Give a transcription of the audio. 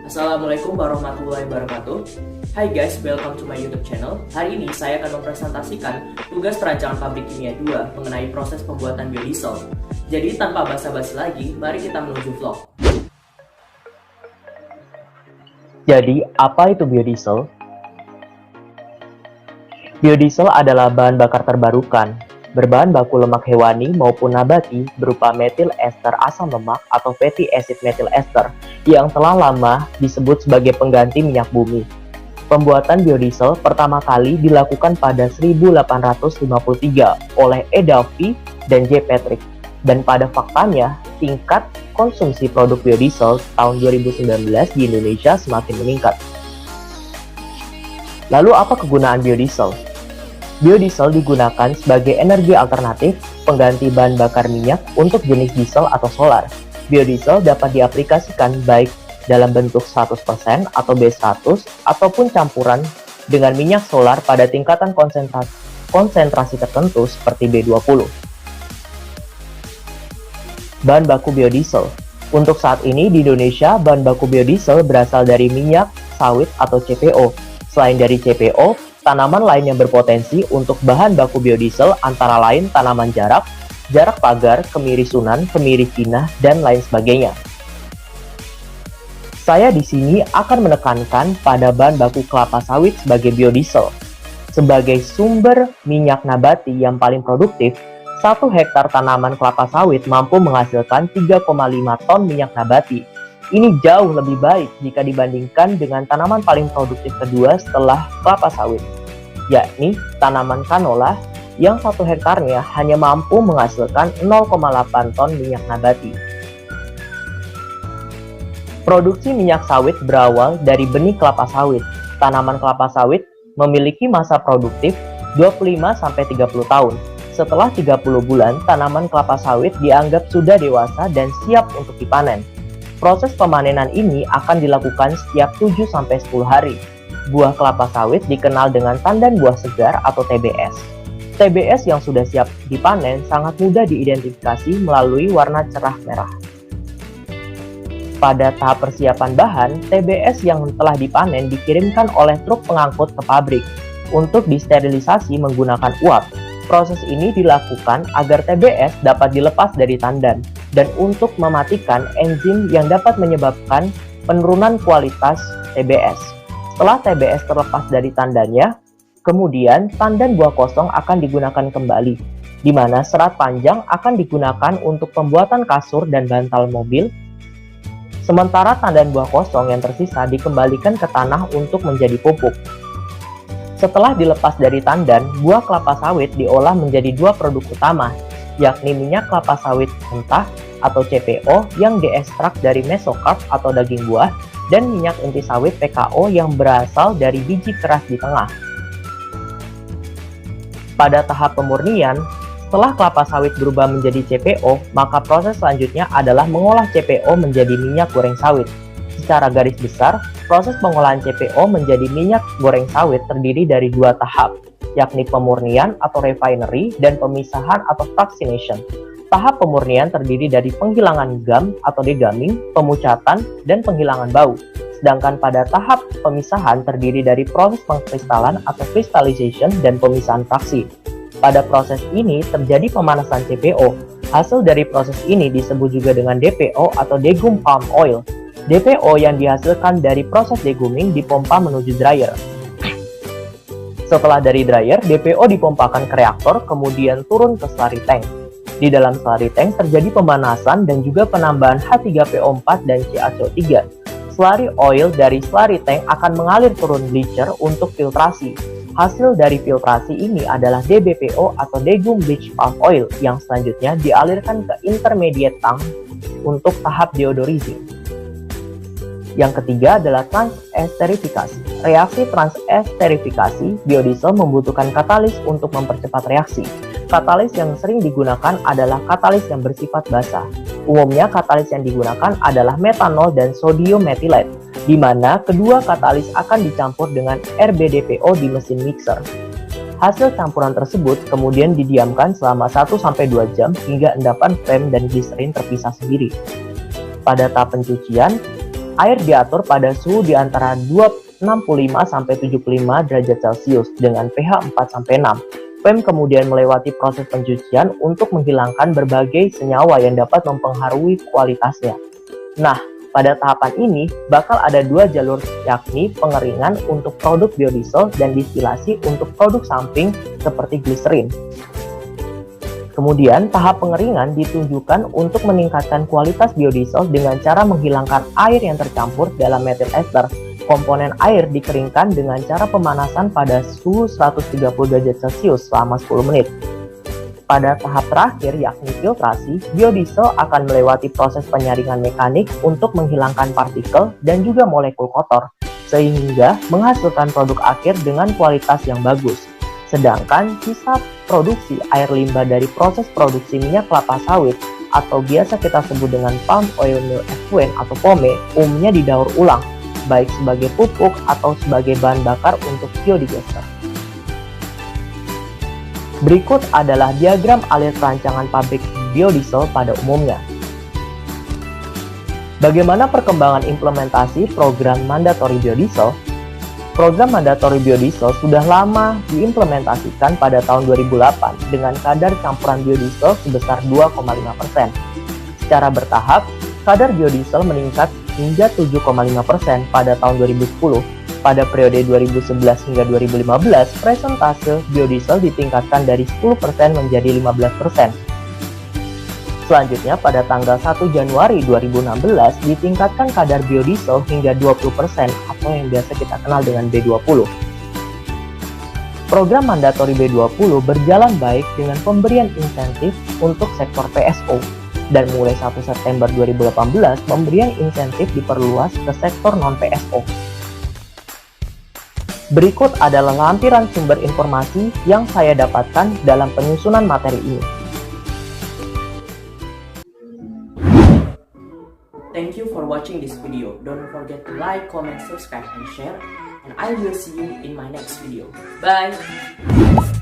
Assalamualaikum warahmatullahi wabarakatuh. Hai guys, welcome to my YouTube channel. Hari ini saya akan mempresentasikan tugas perancangan pabrik kimia 2 mengenai proses pembuatan biodiesel. Jadi tanpa basa-basi lagi, mari kita menuju vlog. Jadi, apa itu biodiesel? Biodiesel adalah bahan bakar terbarukan, berbahan baku lemak hewani maupun nabati berupa metil ester asam lemak atau fatty acid methyl ester yang telah lama disebut sebagai pengganti minyak bumi. Pembuatan biodiesel pertama kali dilakukan pada 1853 oleh E. Duffy dan J. Patrick. Dan pada faktanya, tingkat konsumsi produk biodiesel tahun 2019 di Indonesia semakin meningkat. Lalu apa kegunaan biodiesel? Biodiesel digunakan sebagai energi alternatif pengganti bahan bakar minyak untuk jenis diesel atau solar. Biodiesel dapat diaplikasikan baik dalam bentuk 100% atau B100 ataupun campuran dengan minyak solar pada tingkatan konsentrasi tertentu seperti B20. Bahan baku biodiesel. Untuk saat ini di Indonesia, bahan baku biodiesel berasal dari minyak sawit atau CPO. Selain dari CPO, tanaman lain yang berpotensi untuk bahan baku biodiesel antara lain tanaman jarak pagar, kemiri Sunan, kemiri Cina, dan lain sebagainya. Saya di sini akan menekankan pada bahan baku kelapa sawit sebagai biodiesel. Sebagai sumber minyak nabati yang paling produktif, 1 hektar tanaman kelapa sawit mampu menghasilkan 3,5 ton minyak nabati. Ini jauh lebih baik jika dibandingkan dengan tanaman paling produktif kedua setelah kelapa sawit, yakni tanaman kanola yang 1 hektarnya hanya mampu menghasilkan 0,8 ton minyak nabati. Produksi minyak sawit berawal dari benih kelapa sawit. Tanaman kelapa sawit memiliki masa produktif 25-30 tahun. Setelah 30 bulan, tanaman kelapa sawit dianggap sudah dewasa dan siap untuk dipanen. Proses pemanenan ini akan dilakukan setiap 7-10 hari. Buah kelapa sawit dikenal dengan tandan buah segar atau TBS. TBS yang sudah siap dipanen sangat mudah diidentifikasi melalui warna cerah merah. Pada tahap persiapan bahan, TBS yang telah dipanen dikirimkan oleh truk pengangkut ke pabrik untuk disterilisasi menggunakan uap. Proses ini dilakukan agar TBS dapat dilepas dari tandan dan untuk mematikan enzim yang dapat menyebabkan penurunan kualitas TBS. Setelah TBS terlepas dari tandannya, kemudian tandan buah kosong akan digunakan kembali, di mana serat panjang akan digunakan untuk pembuatan kasur dan bantal mobil, sementara tandan buah kosong yang tersisa dikembalikan ke tanah untuk menjadi pupuk. Setelah dilepas dari tandan, buah kelapa sawit diolah menjadi 2 produk utama, yakni minyak kelapa sawit mentah atau CPO yang diekstrak dari mesokarp atau daging buah, dan minyak inti sawit PKO yang berasal dari biji keras di tengah. Pada tahap pemurnian, setelah kelapa sawit berubah menjadi CPO, maka proses selanjutnya adalah mengolah CPO menjadi minyak goreng sawit. Secara garis besar, proses pengolahan CPO menjadi minyak goreng sawit terdiri dari 2 tahap, yakni pemurnian atau refinery dan pemisahan atau fractionation. Tahap pemurnian terdiri dari penghilangan gam atau degamming, pemucatan, dan penghilangan bau. Sedangkan pada tahap pemisahan terdiri dari proses pengkristalan atau crystallization dan pemisahan fraksi. Pada proses ini terjadi pemanasan CPO. Hasil dari proses ini disebut juga dengan DPO atau degum palm oil. DPO yang dihasilkan dari proses degumming dipompa menuju dryer. Setelah dari dryer, DPO dipompakan ke reaktor, kemudian turun ke slurry tank. Di dalam slurry tank terjadi pemanasan dan juga penambahan H3PO4 dan CaCO3. Slurry oil dari slurry tank akan mengalir turun bleacher untuk filtrasi. Hasil dari filtrasi ini adalah DBPO atau degum bleach palm oil yang selanjutnya dialirkan ke intermediate tank untuk tahap deodorizing. Yang ketiga adalah transesterifikasi. Reaksi transesterifikasi biodiesel membutuhkan katalis untuk mempercepat reaksi. Katalis yang sering digunakan adalah katalis yang bersifat basah. Umumnya katalis yang digunakan adalah metanol dan sodium methylate, di mana kedua katalis akan dicampur dengan RBDPO di mesin mixer. Hasil campuran tersebut kemudian didiamkan selama 1-2 jam hingga endapan krem dan gliserin terpisah sendiri. Pada tahap pencucian, Air diatur pada suhu di antara 65-75 derajat Celcius dengan pH 4-6. PEM kemudian melewati proses pencucian untuk menghilangkan berbagai senyawa yang dapat mempengaruhi kualitasnya. Nah, pada tahapan ini bakal ada dua jalur, yakni pengeringan untuk produk biodiesel dan distilasi untuk produk samping seperti gliserin. Kemudian, tahap pengeringan ditunjukkan untuk meningkatkan kualitas biodiesel dengan cara menghilangkan air yang tercampur dalam metil ester. Komponen air dikeringkan dengan cara pemanasan pada suhu 130 derajat Celcius selama 10 menit. Pada tahap terakhir, yakni filtrasi, biodiesel akan melewati proses penyaringan mekanik untuk menghilangkan partikel dan juga molekul kotor, sehingga menghasilkan produk akhir dengan kualitas yang bagus. Sedangkan sisa produksi air limbah dari proses produksi minyak kelapa sawit atau biasa kita sebut dengan palm oil meal effluent atau POME umumnya didaur ulang, baik sebagai pupuk atau sebagai bahan bakar untuk biodigester. Berikut adalah diagram alir perancangan pabrik biodiesel pada umumnya. Bagaimana perkembangan implementasi program mandatory biodiesel? Program mandatory biodiesel sudah lama diimplementasikan pada tahun 2008 dengan kadar campuran biodiesel sebesar 2,5%. Secara bertahap, kadar biodiesel meningkat hingga 7,5% pada tahun 2010. Pada periode 2011 hingga 2015, persentase biodiesel ditingkatkan dari 10% menjadi 15%. Selanjutnya, pada tanggal 1 Januari 2016, ditingkatkan kadar biodiesel hingga 20% atau yang biasa kita kenal dengan B20. Program mandatori B20 berjalan baik dengan pemberian insentif untuk sektor PSO, dan mulai 1 September 2018, pemberian insentif diperluas ke sektor non-PSO. Berikut adalah lampiran sumber informasi yang saya dapatkan dalam penyusunan materi ini. Thank you for watching this video. Don't forget to like, comment, subscribe, and share. And I will see you in my next video. Bye!